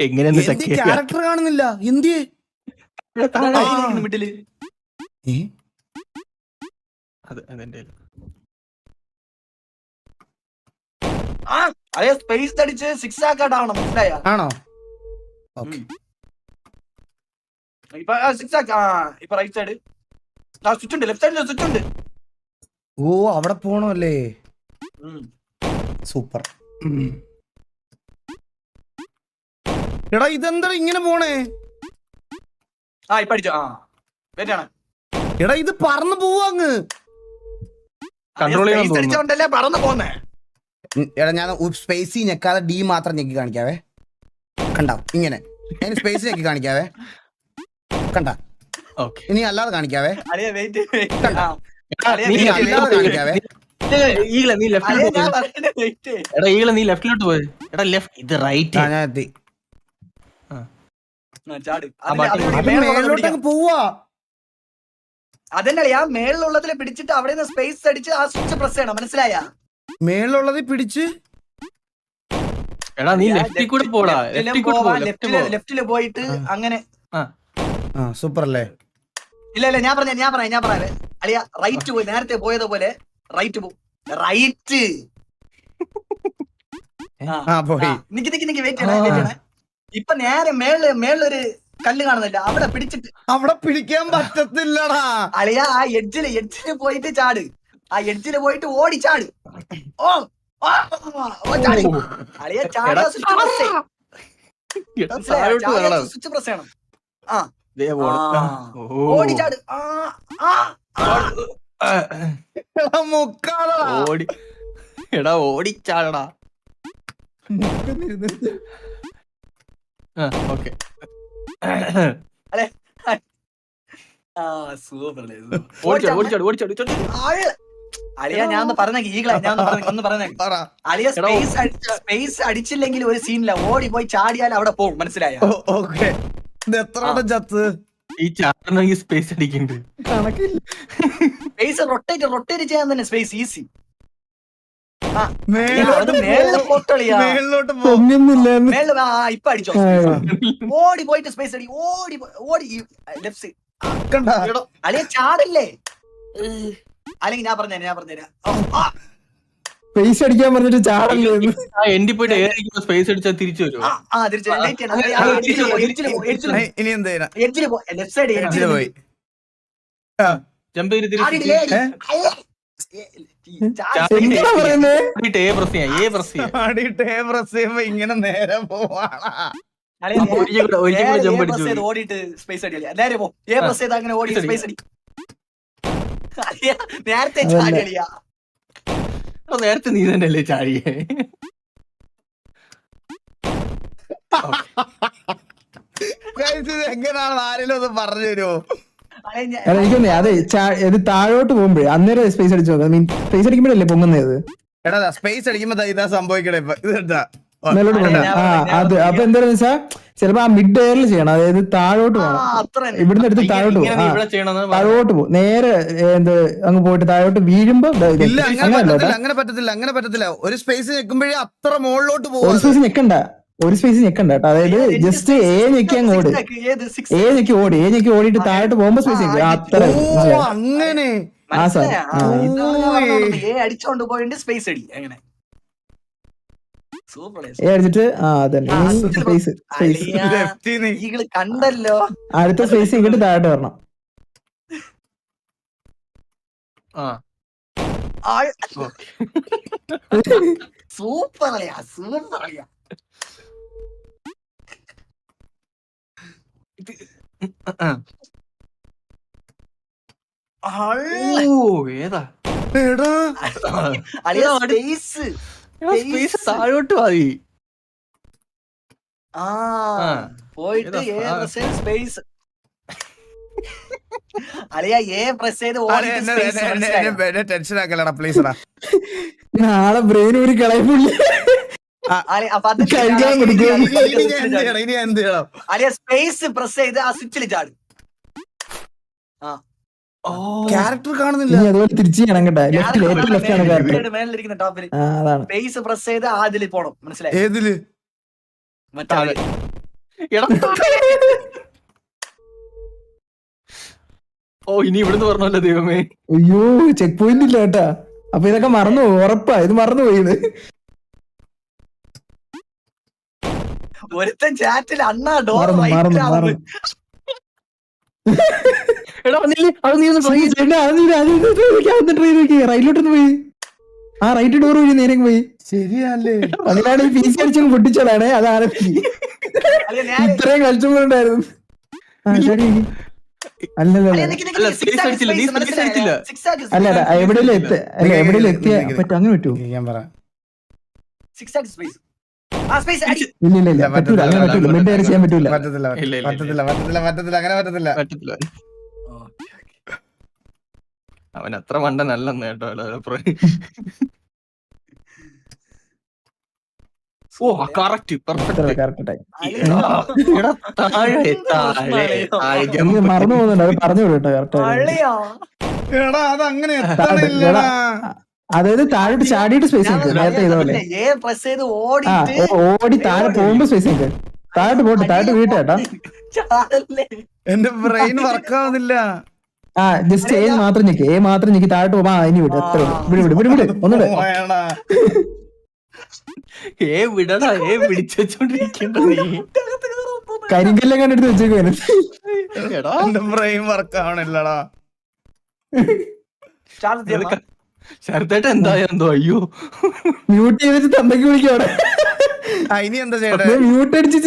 എങ്ങനെയാ ക്യാരക്ടർ കാണുന്നില്ല എന്ത് മിഡില് അതേ സ്പേസ് അടിച്ച് 6 ആക്കാട്ടാവണം മനസ്സിലായ ആണോ ഇപ്പൊ 6 ആക്ക ഇപ്പൊ റൈറ്റ് സൈഡ് സ്വിച്ച് ഉണ്ട് ലെഫ്റ്റ് സൈഡിൽ സ്വിച്ച് ഉണ്ട് ഓ അവിടെ പോണല്ലേ സൂപ്പർ എടാ ഇതെന്താ ഇങ്ങനെ പോണേ ഇപ്പൊ അടിച്ചോ വെയിറ്റാണ് എടാ ഇത് പറന്നു പോവാങ്ങ് അടിച്ചോണ്ടല്ലേ പറന്നു പോന്നേ എടാ ഞാൻ സ്പേസ് ഞെക്കാതെ ഡി മാത്രം ഞെക്കി കാണിക്കാവേ കണ്ട ഇങ്ങനെ ഞാൻ സ്പേസ് ഞെക്കി കാണിക്കാവേ കണ്ട ഇനി അല്ലാതെ കാണിക്കാവേ അല്ലാതെ കാണിക്കാവേ നീ ലെഫ്റ്റിലോട്ട് പോയി എടാ ലെഫ്റ്റ് ഇത് റൈറ്റ് ഞാൻ എത്തി മേളിലോട്ടങ്ങ് പോവാ അതന്നെ ആ മേളിലുള്ളതിൽ പിടിച്ചിട്ട് അവിടെ നിന്ന് സ്പേസ് അടിച്ച് ആ സ്വിച്ച് പ്രസ് ചെയ്യണം മനസ്സിലായ മേളിലുള്ളത് പിടിച്ച് എടാ നീ ലെഫ്റ്റിൽ കൂടെ പോടാ ലെഫ്റ്റില് പോയിട്ട് അങ്ങനെ സൂപ്പർ അല്ലേ ഇല്ല ഞാൻ പറയാ അളിയ റൈറ്റ് പോയി നേരത്തെ പോയതുപോലെ റൈറ്റ് പോ റൈറ്റ് നിക്ക് വെയിറ്റ് ചെയ്യണേ ഇപ്പൊ നേരെ മേളിലൊരു കല്ല് കാണുന്നില്ല അവിടെ പിടിച്ചിട്ട് അവിടെ പിടിക്കാൻ പറ്റത്തില്ലടാ അളിയ ആ എഡ്ജില് പോയിട്ട് ചാട് ആ എഡ്ജില് പോയിട്ട് ഓടി ചാട് ചാടി അളിയ ചാടിയ സ്വിച്ച് പ്രസ് ചെയ്യണം ഓടി ചാട് എടാ ഓടിച്ചാടടാ ഓക്കെ അളിയ ഞാൻ പറഞ്ഞ ഈകളെ ഒന്ന് പറഞ്ഞ അളിയ സ്പേസ് അടിച്ചില്ലെങ്കിൽ ഒരു സീനില്ല ഓടി പോയി ചാടിയാൽ അവിടെ പോകും മനസ്സിലായ ഈ ചാടണമെങ്കിൽ സ്പേസ് അടിക്കണ്ട് സ്പേസ് റൊട്ടേറ്റ് ചെയ്യാൻ തന്നെ സ്പേസ് ഈസി ഇപ്പൊ അടിച്ചോ ഓടി പോയിട്ട് സ്പേസ് അടി ഓടി ലെഫ്റ്റ് സൈഡ് അല്ലെ ചാടില്ലേ അല്ലെങ്കിൽ ഞാൻ പറഞ്ഞുതരാം സ്പേസ് അടിക്കാൻ പറഞ്ഞിട്ട് ചാടല്ലേ എൻഡി പോയിട്ട് സ്പേസ് അടിച്ചാൽ തിരിച്ചു വരും ലെഫ്റ്റ് സൈഡ് പോയി ജമ്പ് ചെയ്ത് ഇങ്ങനെ നേരെ പോവാണ് ഓടിയിട്ട് സ്പേസ് അടിയല്ലേ നേരെ പോ പ്രസ് ചെയ്ത് അങ്ങനെ ഓടി സ്പേസ് അടി നേരത്തെ ചാടിയളിയാ നേരത്തെ നീ തന്നെയല്ലേ ചാടിയേ എങ്ങനെയാണ് ആരെങ്കിലും ഒന്ന് പറഞ്ഞു തരുമോ എനിക്കൊന്നേ അതെ ഇത് താഴോട്ട് പോകുമ്പോഴേ അന്നേരം സ്പേസ് അടിച്ചു നോക്കാം മീൻ സ്പേസ് അടിക്കുമ്പോഴല്ലേ പൊങ്ങുന്നത് എടാ സ്പേസ് അടിക്കുമ്പോ ഇതാ സംഭവിക്കണേ ഇപ്പൊ ഇതെന്താ മേലോട്ട് പോകണ്ട അത് അപ്പൊ എന്താന്ന് വെച്ചാ ചിലപ്പോ ആ മിഡ് എയറിൽ ചെയ്യണം അതായത് താഴോട്ട് വേണം ഇവിടുന്ന് എടുത്ത് താഴോട്ട് പോകും താഴോട്ട് പോകും നേരെ എന്ത് അങ്ങ് പോയിട്ട് താഴോട്ട് വീഴുമ്പോ അങ്ങനെ പറ്റത്തില്ല ഒരു സ്പേസ് ഞെക്കുമ്പോഴേ അത്ര മുകളിലോട്ട് പോകും ഒരു സ്പേസ് ഞെക്കണ്ട കേട്ടോ അതായത് ജസ്റ്റ് ഞെക്കി അങ്ങ് ഓടി ഞെക്കി ഓടിയിട്ട് താഴോട്ട് പോകുമ്പോ സ്പേസ് അത്ര അങ്ങനെ അടിച്ചോണ്ട് പോയിട്ട് സ്പേസ് അടി അങ്ങനെ അടിച്ചിട്ട് കണ്ടല്ലോ അടുത്ത സ്പേസ് ഇങ്ങോട്ട് താഴോട്ട് വരണം സൂപ്പർ ഏതാ താഴോട്ട് മതി പോയിട്ട് സ്പേസ് അളിയ പ്രസ് ചെയ്ത് ടെൻഷൻ ആക്കലടാ പ്ലീസ് നാളെ ബ്രെയിൻ ഒരു കളയപ്പില്ല അളിയ സ്പേസ് പ്രസ് ചെയ്ത് ആ സ്വിച്ചിൽ ചാടും ക്യാരക്ടർ കാണുന്നില്ല അതുപോലെ തിരിച്ചു ചെയ്യണം കേട്ടോ ലെഫ്റ്റ് ആണ് മേളിലിരിക്കുന്ന ടോപ്പിൽ സ്പേസ് പ്രസ് ചെയ്ത് അതിൽ പോണം മനസ്സിലായി ഏതില് താഴെ. എടാ ഓ ഇനി ഇവിടുന്ന് പറഞ്ഞല്ലോ ദൈവമേ. അയ്യോ ചെക്ക് പോയിന്റ് ഇല്ല കേട്ടാ. അപ്പൊ ഇതൊക്കെ മറന്നു പോകും, ഉറപ്പാ ഇത് മറന്നു പോയത്. ഒരുത്തൻ ചാറ്റിൽ അണ്ണാ ഡോർ മറന്നു മറന്നു മറന്നു. എടാ വന്നില്ലേ അത് നീ ഒന്ന് try ചെയ്യ്. റൈറ്റിലോട്ടൊന്ന് പോയി. ആ റൈറ്റ് ഡോർ വഴി നേരെ പോയി. ശരിയല്ലേ? അതിനാണ് ഈ PC അടിച്ചങ്ങ് പൊട്ടിച്ചോളാണ്. അതാണ് ഇത്രയും കളിച്ചുകൊണ്ടായിരുന്നു. ആ ശരി. അല്ലല്ല അല്ല എവിടെയെങ്കിലും എത്തിയ പറ്റും, അങ്ങനെ പറ്റുമോ? ഞാൻ പറ. ഇല്ല ഇല്ല ഇല്ല പറ്റൂല, അങ്ങനെ പറ്റൂല. മിഡ് വരെ ചെയ്യാൻ പറ്റൂല. പറ്റത്തില്ല പറ്റത്തില്ല പറ്റത്തില്ല പറ്റത്തില്ല അങ്ങനെ പറ്റത്തില്ല. അവൻ അത്ര മണ്ടനല്ലെന്ന് കേട്ടോ. ഓ കറക്റ്റ് കറക്റ്റ് ടൈം. മറന്നു പോകുന്നുണ്ട്, അത് പറഞ്ഞു കേട്ടോ. കറക്റ്റ് എടാ അത് അങ്ങനെ എത്തണില്ലടാ. അതായത് താഴോട്ട് ചാടിയിട്ട് സ്പേസ് നിൽക്കും നേരത്തെ ഇതുപോലെ. ഓടി താഴെ പോകുമ്പോ സ്പേസ് നിൽക്കും. താഴോട്ട് പോട്ടെ, താഴോട്ട് വീട്ടേട്ടാ. എന്റെ ബ്രെയിൻ വർക്ക് ആവുന്നില്ല. ആ ജസ്റ്റ് ഏ മാത്രം ഞെക്കി, ഏ മാത്രം ഞെക്കി താഴോട്ട് പോകുമ്പോ ഇനി വിട്. എത്ര വിട് വിട് വിട് വിട് ഒന്നുകൂടെ. വിടടാ പിടിച്ചോണ്ടിരിക്കണ്ട നീ. കരിങ്കല്ലെ കണ്ടെടുത്ത് വെച്ചേക്കുവാണ്. എന്റെ ബ്രെയിൻ വർക്ക് ആവണില്ലടാ. ശരത്തേട്ട എന്തായെന്തോ. അയ്യോ മ്യൂട്ട് ചെയ്തിട്ട് തന്തയ്ക്ക് വിളിക്കും അവിടെ. ഇനി എന്താ ചെയ്യട്ടെ? മ്യൂട്ട് അടിച്ചു.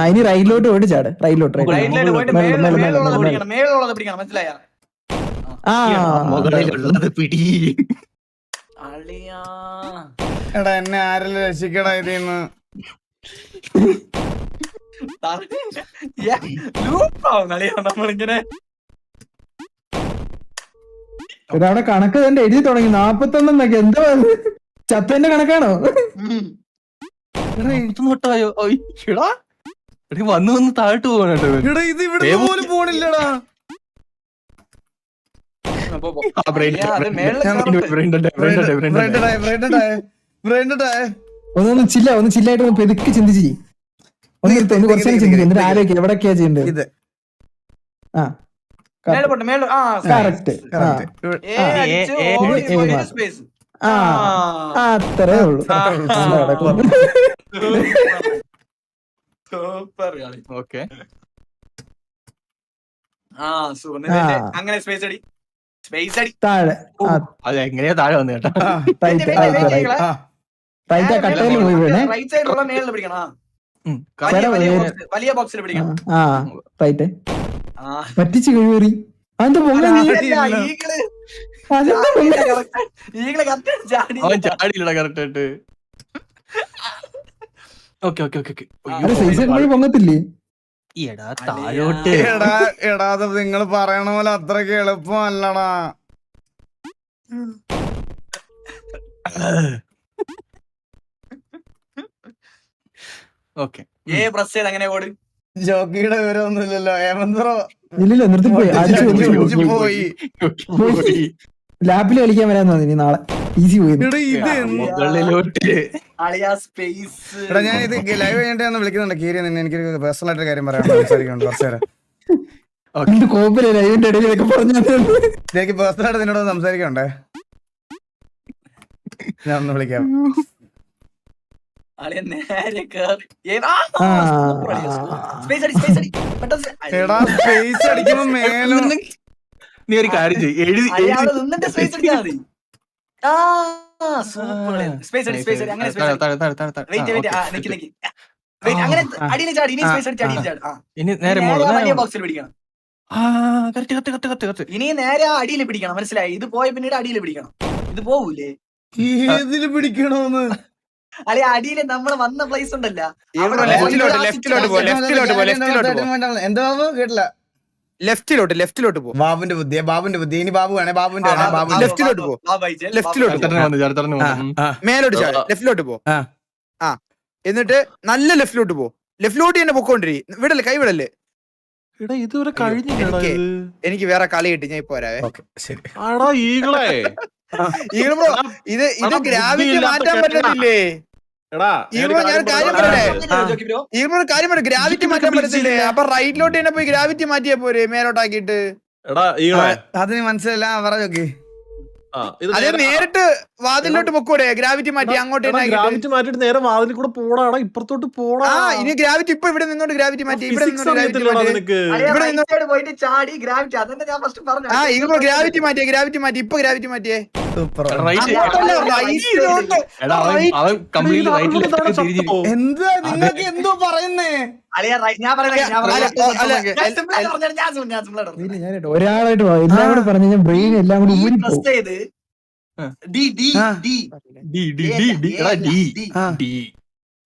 ഇനി റൈറ്റിലോട്ട് പോയിട്ട് ചാട്. റൈറ്റിലോട്ട് പിടി. എടാ എന്നെ ആരെല്ലാം രക്ഷിക്കടാ ഇതിന്ന്. നമ്മളിങ്ങനെ അവിടെ കണക്ക് തന്നെ എഴുതി തുടങ്ങി. 41 എന്താ ചത്തന്റെ കണക്കാണോ? തൊട്ടായോ വന്ന് വന്ന് താഴ്ത്തു പോകണോ. ഇത് ഇവിടെ പോലും പോണില്ലടാ. ഒന്ന് ചില്ലായിട്ട് ഒന്ന് പെതുക്കി ചിന്തിച്ച് ഒന്ന് കുറച്ചു ചിന്തിക്കും. എന്നിട്ട് ആലോചിക്കും എവിടൊക്കെയാ ചെയ്യേണ്ടത്. ഇത് ആ കറക്റ്റ്. അത്രേ ഉള്ളൂ. ഓക്കെ അങ്ങനെ സ്പേസ് അടി, സ്പേസ് അടി താഴെ. അത് എങ്ങനെയാ താഴെ വന്നു കേട്ടോ. റൈറ്റ് കട്ടയിൽ പോയി വീണേ. റൈറ്റ് സൈഡിലുള്ള മേളിൽ പിടിക്കണം. വലിയ ബോക്സിൽ പിടിക്കണം. ആ റൈറ്റ് പറ്റിച്ച് കഴിവേറി. അതെന്താ ചാടിയില്ലടാ കറക്റ്റ് ആയിട്ട്. ഓക്കെ ഓക്കെ ഓക്കെ പൊങ്ങത്തില്ലേ? എടാ താഴോട്ട്. എടാ അത് നിങ്ങൾ പറയണ പോലെ അത്രക്ക് എളുപ്പമല്ലടാ. ഓക്കെ അങ്ങനെ ഓട്. ജോക്കിയുടെ വിവരമൊന്നുമില്ലല്ലോ. ഹേമന്ത്രോ ഇല്ലല്ലോ നിർത്തിപ്പോയി. പോയി ലാപ്പിൽ കളിക്കാൻ വരാൻ തോന്നി നാളെ. ഈസി പോയി. എടാ ഞാൻ ഇത് ലൈവ് കഴിഞ്ഞിട്ട് വിളിക്കുന്നുണ്ട്. കീരി നിന്നെ എനിക്ക് പേഴ്സണൽ ആയിട്ട് കാര്യം പറയാൻ സംസാരിക്കുന്നുണ്ട് കുറച്ചു നേരം. കോപ്പിലെ ലൈവിന്റെ ഇടയിൽ ഇതൊക്കെ പറഞ്ഞു. എനിക്ക് പേഴ്സണൽ ആയിട്ട് നിന്നോട് സംസാരിക്കണ്ടേ? ഞാൻ ഒന്ന് വിളിക്കാം. എടാ സ്പേസ് അടിക്കുമ്പോ മേലോ നീ ഒരു കാര്യം ചെയ്യ്. എഴുതി ഇനി നേരെ ഇനി നേരെ അടിയിൽ പിടിക്കണം. മനസ്സിലായി? ഇത് പോയ പിന്നീട് അടിയിൽ പിടിക്കണം. ഇത് പോവൂലേ? ഏതില് പിടിക്കണോന്ന്? അല്ലെ അടിയില് നമ്മള് വന്ന പ്ലേസ് ഉണ്ടല്ലോ. എന്താ കേട്ടില്ല? ലെഫ്റ്റിലോട്ട് പോ. ബാബുന്റെ ബുദ്ധി. ഇനി ബാബു വേണേ ബാബുന്റെ ലെഫ്റ്റിലോട്ട് പോ. മേലോട്ട് ചാട്. ലെഫ്റ്റിലോട്ട് പോ. എന്നിട്ട് നല്ല ലെഫ്റ്റിലോട്ട് പോ. ലെഫ്റ്റിലോട്ട് തന്നെ പൊക്കോണ്ടിരി. വിടല്ലേ, കൈ വിടല്ലേ. ഇതുവരെ കഴിഞ്ഞില്ല. എനിക്ക് വേറെ കളി കിട്ടി. ഞാൻ ഇപ്പൊ വരാവേ. ശരി. ഈകളെ ഈഗിൾ ബ്രോ ഇത് ഗ്രാവിറ്റി മാറ്റാൻ പറ്റത്തില്ലേ? എടാ ഈഗിൾ ബ്രോ ഞാൻ കാര്യം പറയട്ടെ, ഈഗിൾ ബ്രോ കാര്യം പറയട്ടെ, ഗ്രാവിറ്റി മാറ്റാൻ പറ്റത്തില്ലേ? അപ്പൊ റൈറ്റിലോട്ട് തന്നെ പോയി ഗ്രാവിറ്റി മാറ്റിയാ പോരെ മേലോട്ടാക്കിയിട്ട്? എടാ ഈകളെ അതിന് മനസ്സിലായില്ല, പറ ജോക്കി. അതെ നേരിട്ട് വാതിലോട്ട് പൊക്കൂടെ ഗ്രാവിറ്റി മാറ്റി അങ്ങോട്ട് ഗ്രാവിറ്റി മാറ്റിട്ട് നേരെ വാതിൽ കൂടെ പോടാടാ, ഇപ്പുറത്തോട്ട് പോടാ. ഇനി ഗ്രാവിറ്റി ഇപ്പൊ ഇവിടെ നിന്നോണ്ട് ഗ്രാവിറ്റി മാറ്റി, ഇവിടെ നിന്നോണ്ട് പോയിട്ട് ചാടി ഗ്രാവിറ്റി. അതന്നെ ഞാൻ ഫസ്റ്റ് പറഞ്ഞു. ഇപ്പൊ ഗ്രാവിറ്റി മാറ്റിയേ ഇപ്പൊ ഗ്രാവിറ്റി മാറ്റിയേ. എന്താ നിങ്ങൾക്ക് എന്തോ പറയുന്നേ? ഒരാളായിട്ട് എല്ലാം കൂടെ പറഞ്ഞു കഴിഞ്ഞാൽ ബ്രെയിൻ എല്ലാം കൂടി ഊരിപ്പോകും.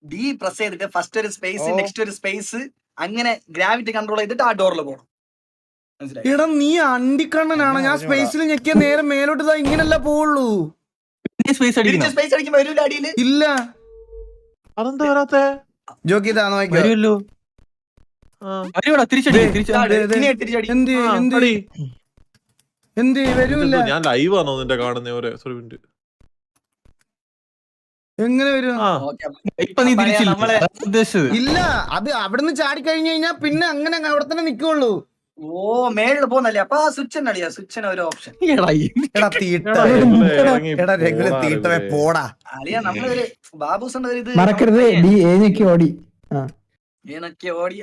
ഡി പ്രസ് ചെയ്തിട്ട് ഫസ്റ്റ് ഒരു സ്പേസ് നെക്സ്റ്റ് ഒരു സ്പേസ് അങ്ങനെ ഗ്രാവിറ്റി കൺട്രോൾ ചെയ്തിട്ട് ആ ഡോറിൽ പോകണം. എടാ നീ അണ്ടിക്കണ്ണനാണ്. ഞാൻ സ്പേസിൽ ഞെക്കിയ നേരെ മേലോട്ട് ഇങ്ങനല്ല പോവുള്ളൂ. സ്പേസ് അടിക്കുമ്പോ വരൂല അടിയില്. ഇല്ല അതെന്താ വരാത്ത? ജോക്കി ഇതാ നോക്കിയോ. വരുമല്ലോ. എന്ത് വരൂല്ല. ഞാൻ ലൈവ് ആണോ നിന്റെ കാണുന്ന ഒരു മിനിറ്റ്? എങ്ങനെ വരും? ഇപ്പൊ നീ ഉദ്ദേശിച്ചത് ഇല്ല, അത് അവിടുന്ന് ചാടി കഴിഞ്ഞു കഴിഞ്ഞാ പിന്നെ അങ്ങനെ അവിടെ തന്നെ നിക്കുള്ളൂ. ഓ മേളില് പോകുന്നല്ലേ? അപ്പൊ ആ സ്വിച്ച് അടിയാ, സ്വിച്ചിന് ഒരു ഓപ്ഷൻ. എടാ തീട്ട, എടാ രഘുല തീട്ടവേ പോടാ. അളിയാ നമ്മളൊരു ബാബൂസിന്റെ ഒരു ഇത് മറക്കരുത്. ഡി ഏതൊക്കെ ഓടി ഓടി.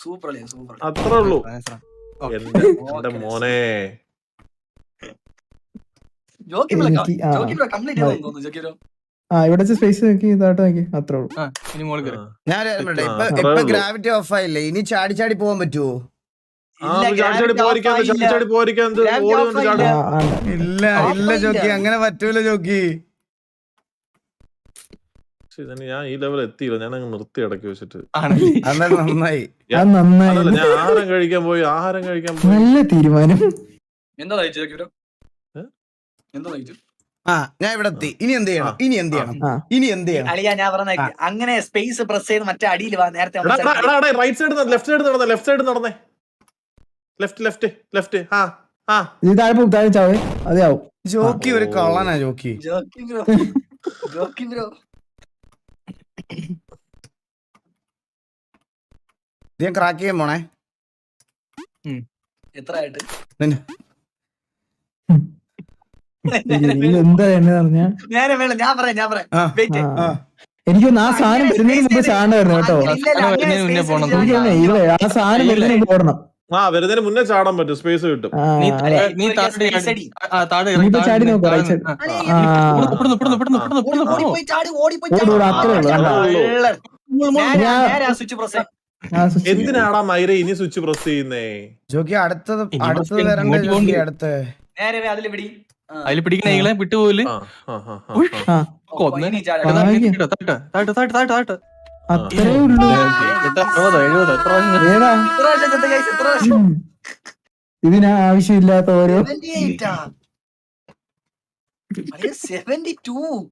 സൂപ്പർ അളിയാ, സൂപ്പർ. അത്രേ ഉള്ളൂ എന്റെ മോനെ. ജോക്കി കംപ്ലീറ്റ് ചെയ്തു തോന്നുന്നു. ജോക്കി ബ്രോ ഇവിടെ സ്പേസ് നോക്കി ഇതായിട്ട് നോക്കി, അത്രേ ഉള്ളൂ. ഞാൻ ഇപ്പൊ ഗ്രാവിറ്റി ഓഫ് ആയില്ലേ, ഇനി ചാടി ചാടി പോവാൻ പറ്റുമോ? ഇല്ല ഇല്ല ജോക്കി, അങ്ങനെ പറ്റൂല ജോക്കി. ഞാൻ ഈ ലെവൽ എത്തിയില്ല, ഞാൻ അങ്ങ് നിർത്തി ഇടയ്ക്ക് വെച്ചിട്ട്. നന്നായി നന്നായി, ഞാൻ ആഹാരം കഴിക്കാൻ പോയി. നല്ല തീരുമാനം. എന്താ കഴിച്ചു ജോക്കി ബ്രോ? എന്താ കഴിച്ചു? ഞാൻ ഇവിടെ എത്തി. ഇനി എന്ത് ചെയ്യണം? അളിയാ ഞാൻ പറഞ്ഞ അങ്ങനെ സ്പേസ് പ്രസ് ചെയ്ത് മറ്റേ അടിയിൽ വാ. നേരത്തെ റൈറ്റ് സൈഡ് ലെഫ്റ്റ് സൈഡ് നടന്നേ. ലെഫ്റ്റ് ഇത് താഴെ ചാവേ, അതെ ആവും. ജോക്കി ഒരു കള്ളനാ ജോക്കി. ജോക്കി ബ്രോ ഞാൻ ക്രാക്ക് ചെയ്യാൻ പോണേ. എത്ര ആയിട്ട് എന്താ എന്നെ പറഞ്ഞ ഞാൻ പറയാം. എനിക്കൊന്ന് ആ സാധനം വരുന്നതിന് മുമ്പ് ചാണ്ടായിരുന്നു കേട്ടോ. ആ സാധനം വരുന്നതിന് മുമ്പ് ഓടണം. വരുന്നതിന് മുന്നേ ചാടാൻ പറ്റും, സ്പേസ് കിട്ടും. ചാടി നോക്കാം. എന്തിനാടാ മൈര ഇനി സ്വിച്ച് പ്രസ് ചെയ്യുന്നേ? ജോക്കി അടുത്തത് വരണ്ടേ? ജോക്കി അടുത്ത് അതിൽ പിടിക്കുന്ന ഈകളെ വിട്ടുപോല്. അത്രേ ഉള്ളൂ. ഇതിന് ആവശ്യമില്ലാത്ത ഓരോ 72